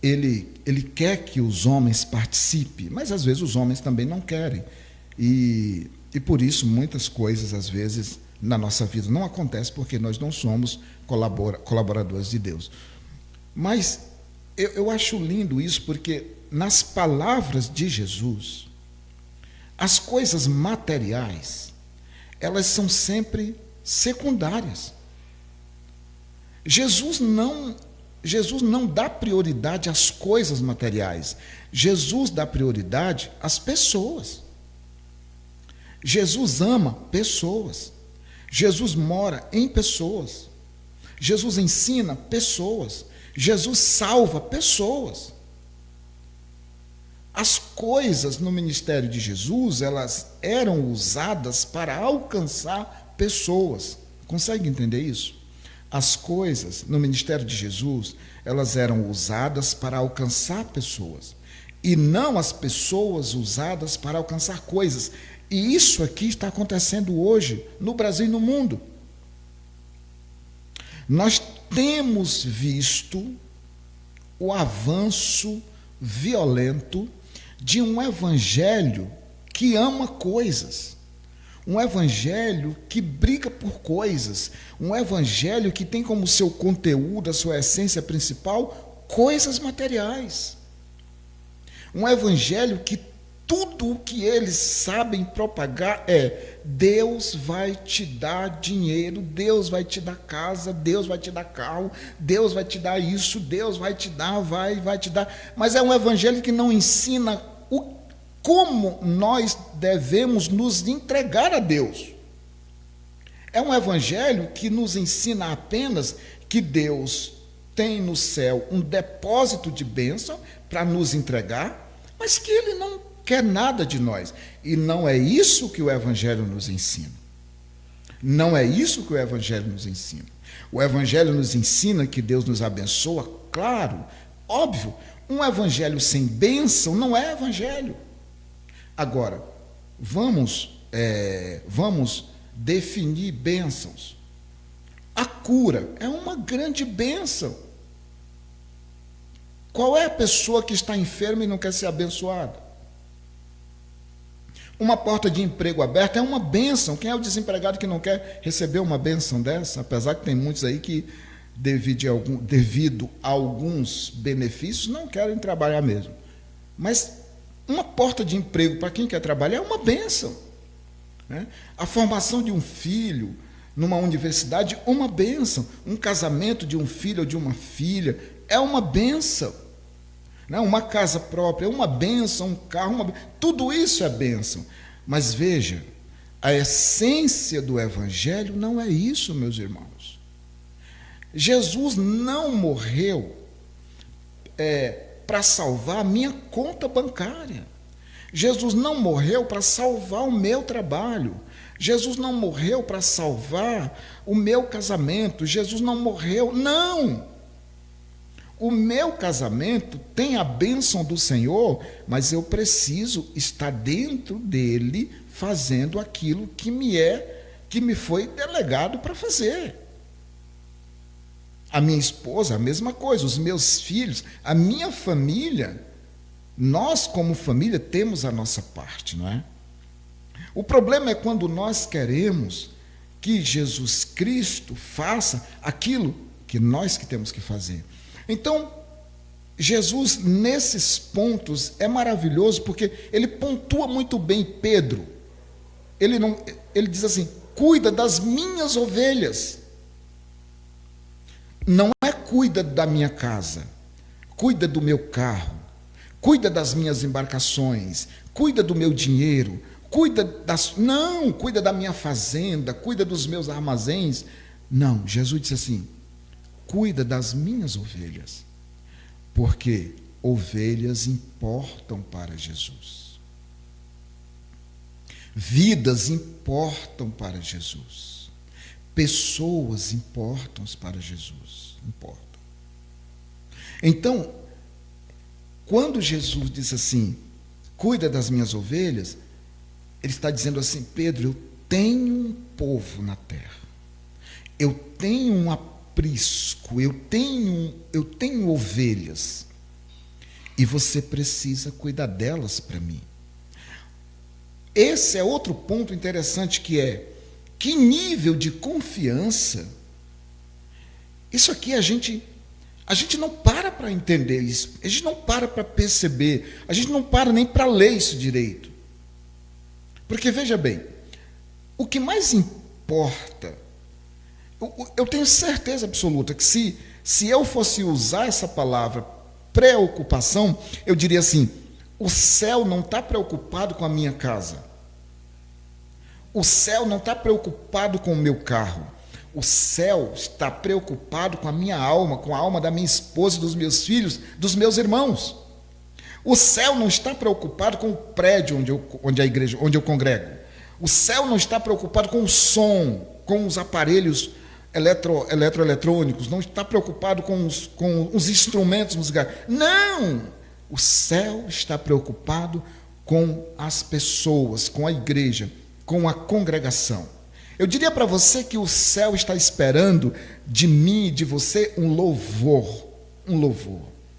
ele quer que os homens participem, mas às vezes os homens também não querem. E por isso muitas coisas, às vezes, na nossa vida não acontecem porque nós não somos colaboradores de Deus. Mas eu acho lindo isso, porque nas palavras de Jesus, as coisas materiais, elas são sempre secundárias. Jesus não dá prioridade às coisas materiais. Jesus dá prioridade às pessoas. Jesus ama pessoas. Jesus mora em pessoas. Jesus ensina pessoas. Jesus salva pessoas. As coisas no ministério de Jesus, elas eram usadas para alcançar pessoas. Consegue entender isso? As coisas no ministério de Jesus, elas eram usadas para alcançar pessoas, e não as pessoas usadas para alcançar coisas. E isso aqui está acontecendo hoje no Brasil e no mundo. Nós temos visto o avanço violento de um evangelho que ama coisas, um evangelho que briga por coisas, um evangelho que tem como seu conteúdo, a sua essência principal, coisas materiais. Um evangelho que tudo o que eles sabem propagar é: Deus vai te dar dinheiro, Deus vai te dar casa, Deus vai te dar carro, Deus vai te dar isso, Deus vai te dar, vai te dar. Mas é um evangelho que não ensina como nós devemos nos entregar a Deus. É um evangelho que nos ensina apenas que Deus tem no céu um depósito de bênção para nos entregar, mas que Ele não quer nada de nós. E não é isso que o evangelho nos ensina. Não é isso que o evangelho nos ensina. O evangelho nos ensina que Deus nos abençoa, claro, óbvio. Um evangelho sem bênção não é evangelho. Agora, vamos definir bênçãos. A cura é uma grande bênção. Qual é a pessoa que está enferma e não quer ser abençoada? Uma porta de emprego aberta é uma bênção. Quem é o desempregado que não quer receber uma bênção dessa? Apesar que tem muitos aí que, devido a alguns benefícios, não querem trabalhar mesmo. Mas uma porta de emprego para quem quer trabalhar é uma bênção, né? A formação de um filho numa universidade, uma bênção. Um casamento de um filho ou de uma filha é uma bênção, né? Uma casa própria é uma bênção, um carro, tudo isso é bênção. Mas veja, a essência do evangelho não é isso, meus irmãos. Jesus não morreu para salvar a minha conta bancária. Jesus não morreu para salvar o meu trabalho. Jesus não morreu para salvar o meu casamento. Jesus não morreu, não. O meu casamento tem a bênção do Senhor, mas eu preciso estar dentro dele, fazendo aquilo que me foi delegado para fazer. A minha esposa, a mesma coisa, os meus filhos, a minha família, nós como família temos a nossa parte, não é? O problema é quando nós queremos que Jesus Cristo faça aquilo que nós que temos que fazer. Então, Jesus, nesses pontos, é maravilhoso, porque ele pontua muito bem Pedro. Ele diz assim: cuida das minhas ovelhas. Não é cuida da minha casa, cuida do meu carro, cuida das minhas embarcações, cuida do meu dinheiro, cuida da minha fazenda, cuida dos meus armazéns. Não, Jesus disse assim: cuida das minhas ovelhas, porque ovelhas importam para Jesus. Vidas importam para Jesus. Pessoas importam para Jesus. Importam. Então, quando Jesus diz assim: cuida das minhas ovelhas, ele está dizendo assim: Pedro, eu tenho um povo na terra, eu tenho um aprisco, eu tenho ovelhas, E você precisa cuidar delas para mim. Esse é outro ponto interessante, que é que nível de confiança. Isso aqui a gente não para entender isso, a gente não para perceber, a gente não para nem para ler isso direito. Porque, veja bem, o que mais importa, eu tenho certeza absoluta que se eu fosse usar essa palavra preocupação, eu diria assim: o céu não está preocupado com a minha casa, o céu não está preocupado com o meu carro, o céu está preocupado com a minha alma, com a alma da minha esposa, dos meus filhos, dos meus irmãos. O céu não está preocupado com o prédio onde eu congrego. O céu não está preocupado com o som, com os aparelhos eletroeletrônicos, não está preocupado com os instrumentos musicais. Não! O céu está preocupado com as pessoas, com a igreja, com a congregação. Eu diria para você que o céu está esperando de mim e de você um louvor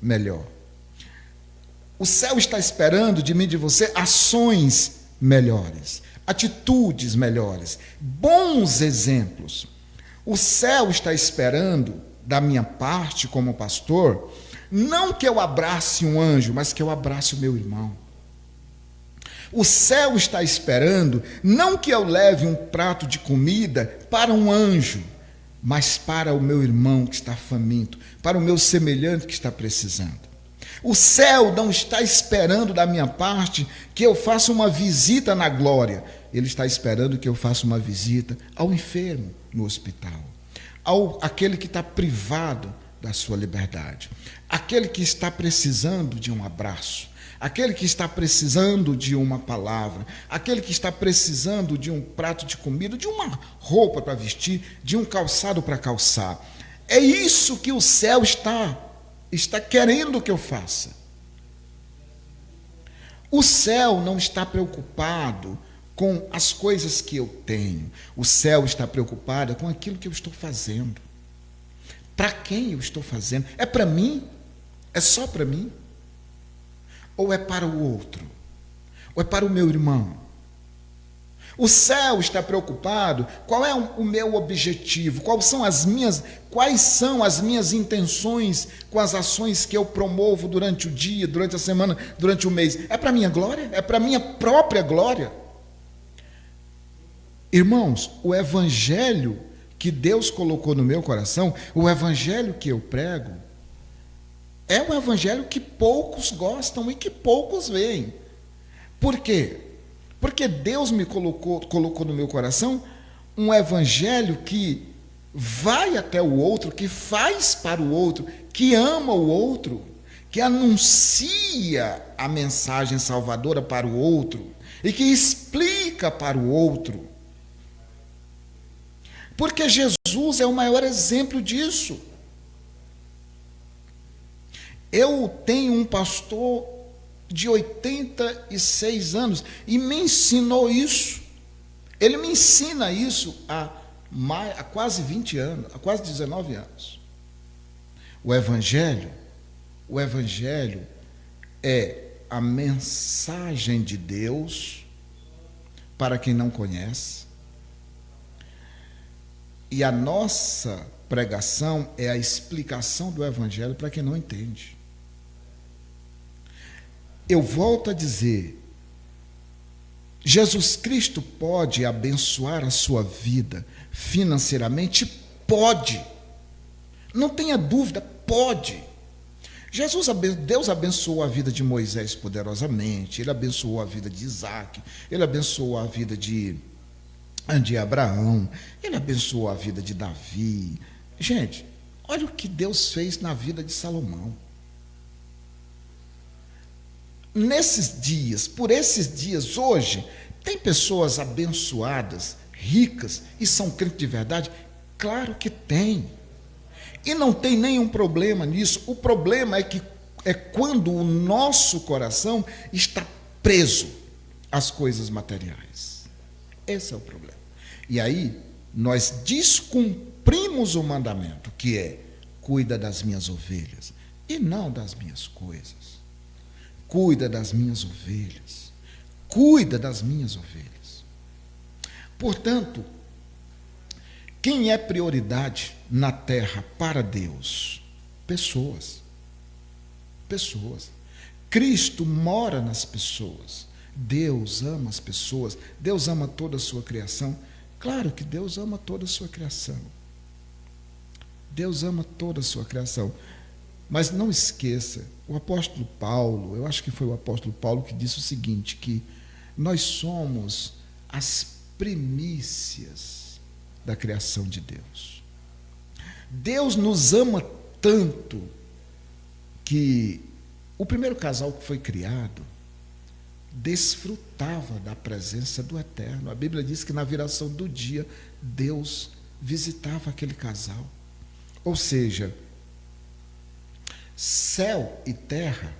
melhor. O céu está esperando de mim e de você ações melhores, atitudes melhores, bons exemplos. O céu está esperando da minha parte como pastor, não que eu abrace um anjo, mas que eu abrace o meu irmão. O céu está esperando não que eu leve um prato de comida para um anjo, mas para o meu irmão que está faminto, para o meu semelhante que está precisando. O céu não está esperando da minha parte que eu faça uma visita na glória. Ele está esperando que eu faça uma visita ao enfermo no hospital, aquele que está privado da sua liberdade, aquele que está precisando de um abraço, aquele que está precisando de uma palavra, aquele que está precisando de um prato de comida, de uma roupa para vestir, de um calçado para calçar. É isso que o céu está querendo que eu faça. O céu não está preocupado com as coisas que eu tenho. O céu está preocupado com aquilo que eu estou fazendo. Para quem eu estou fazendo? É para mim? É só para mim? Ou é para o outro? Ou é para o meu irmão? O céu está preocupado, qual é o meu objetivo, quais são as minhas intenções com as ações que eu promovo durante o dia, durante a semana, durante o mês. É para a minha glória? É para a minha própria glória? Irmãos, o evangelho que Deus colocou no meu coração, o evangelho que eu prego, é um evangelho que poucos gostam e que poucos veem. Por quê? Porque Deus me colocou no meu coração um evangelho que vai até o outro, que faz para o outro, que ama o outro, que anuncia a mensagem salvadora para o outro e que explica para o outro. Porque Jesus é o maior exemplo disso. Eu tenho um pastor de 86 anos e me ensinou isso. Ele me ensina isso há quase 20 anos, há quase 19 anos. O Evangelho é a mensagem de Deus para quem não conhece. E a nossa pregação é a explicação do Evangelho para quem não entende. Eu volto a dizer, Jesus Cristo pode abençoar a sua vida financeiramente? Pode. Não tenha dúvida, pode. Deus abençoou a vida de Moisés poderosamente, Ele abençoou a vida de Isaac, Ele abençoou a vida de Abraão, Ele abençoou a vida de Davi. Gente, olha o que Deus fez na vida de Salomão. Nesses dias, por esses dias, hoje, tem pessoas abençoadas, ricas, e são crentes de verdade? Claro que tem. E não tem nenhum problema nisso. O problema é quando o nosso coração está preso às coisas materiais. Esse é o problema. E aí, nós descumprimos o mandamento, que é: cuida das minhas ovelhas, e não das minhas coisas. cuida das minhas ovelhas. Cuida das minhas ovelhas. Portanto, quem é prioridade na terra para Deus? Pessoas. Pessoas. Cristo mora nas pessoas. Deus ama as pessoas. Deus ama toda a sua criação. Claro que Deus ama toda a sua criação. Deus ama toda a sua criação. Mas não esqueça, o apóstolo Paulo, eu acho que foi o apóstolo Paulo que disse o seguinte, que nós somos as primícias da criação de Deus. Deus nos ama tanto que o primeiro casal que foi criado desfrutava da presença do Eterno. A Bíblia diz que na viração do dia, Deus visitava aquele casal. Ou seja, céu e terra,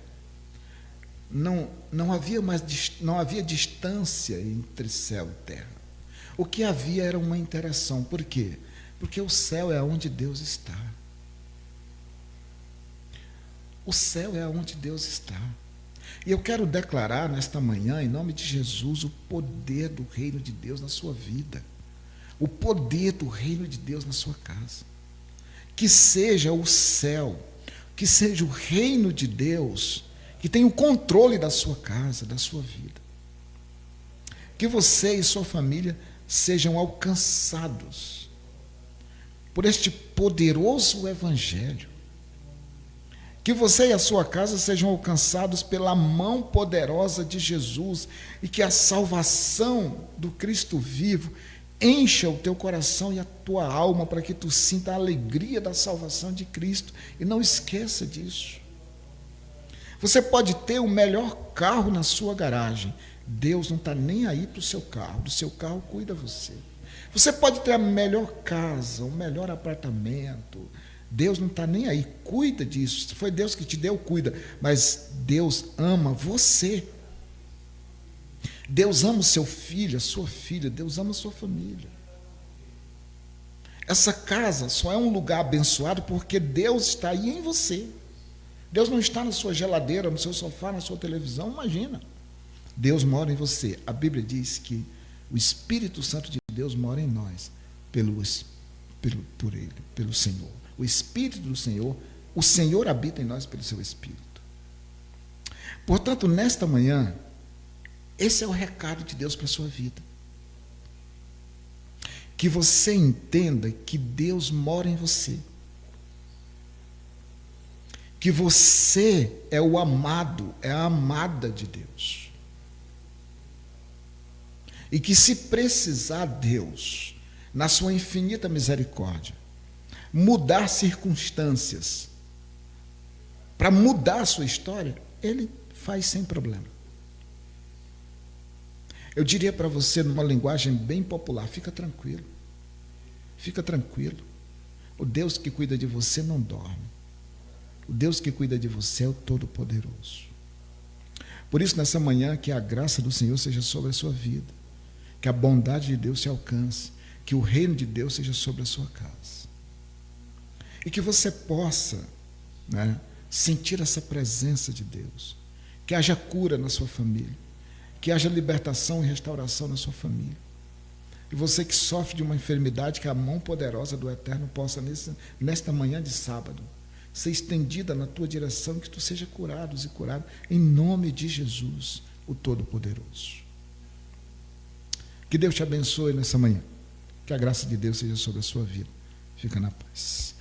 não havia distância entre céu e terra. O que havia era uma interação. Por quê? Porque o céu é onde Deus está. O céu é onde Deus está. E eu quero declarar nesta manhã, em nome de Jesus, o poder do reino de Deus na sua vida. O poder do reino de Deus na sua casa. Que seja o céu, que seja o reino de Deus, que tenha o controle da sua casa, da sua vida. Que você e sua família sejam alcançados por este poderoso evangelho. Que você e a sua casa sejam alcançados pela mão poderosa de Jesus e que a salvação do Cristo vivo encha o teu coração e a tua alma para que tu sinta a alegria da salvação de Cristo. E não esqueça disso. Você pode ter o melhor carro na sua garagem. Deus não está nem aí para o seu carro. Do seu carro cuida você. Você pode ter a melhor casa, o melhor apartamento. Deus não está nem aí. Cuida disso. Se foi Deus que te deu, cuida. Mas Deus ama você. Deus ama o seu filho, a sua filha. Deus ama a sua família. Essa casa só é um lugar abençoado porque Deus está aí em você. Deus não está na sua geladeira, no seu sofá, na sua televisão, imagina. Deus mora em você. A Bíblia diz que o Espírito Santo de Deus mora em nós por Ele, pelo Senhor. O Espírito do Senhor, o Senhor habita em nós pelo seu Espírito. Portanto, nesta manhã, esse é o recado de Deus para a sua vida. Que você entenda que Deus mora em você. Que você é o amado, é a amada de Deus. E que se precisar Deus, na sua infinita misericórdia, mudar circunstâncias, para mudar a sua história, Ele faz sem problema. Eu diria para você, numa linguagem bem popular, fica tranquilo. Fica tranquilo. O Deus que cuida de você não dorme. O Deus que cuida de você é o Todo-Poderoso. Por isso, nessa manhã, que a graça do Senhor seja sobre a sua vida. Que a bondade de Deus te alcance. Que o reino de Deus seja sobre a sua casa. E que você possa, sentir essa presença de Deus. Que haja cura na sua família. Que haja libertação e restauração na sua família. E você que sofre de uma enfermidade, que a mão poderosa do Eterno possa, nesta manhã de sábado, ser estendida na tua direção, que tu seja curado e curado, em nome de Jesus, o Todo-Poderoso. Que Deus te abençoe nessa manhã. Que a graça de Deus seja sobre a sua vida. Fica na paz.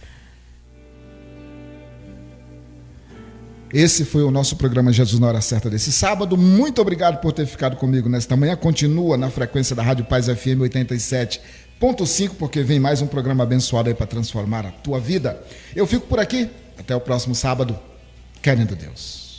Esse foi o nosso programa Jesus na Hora Certa desse sábado. Muito obrigado por ter ficado comigo nesta manhã. Continua na frequência da Rádio Paz FM 87.5, porque vem mais um programa abençoado aí para transformar a tua vida. Eu fico por aqui. Até o próximo sábado. Querendo Deus.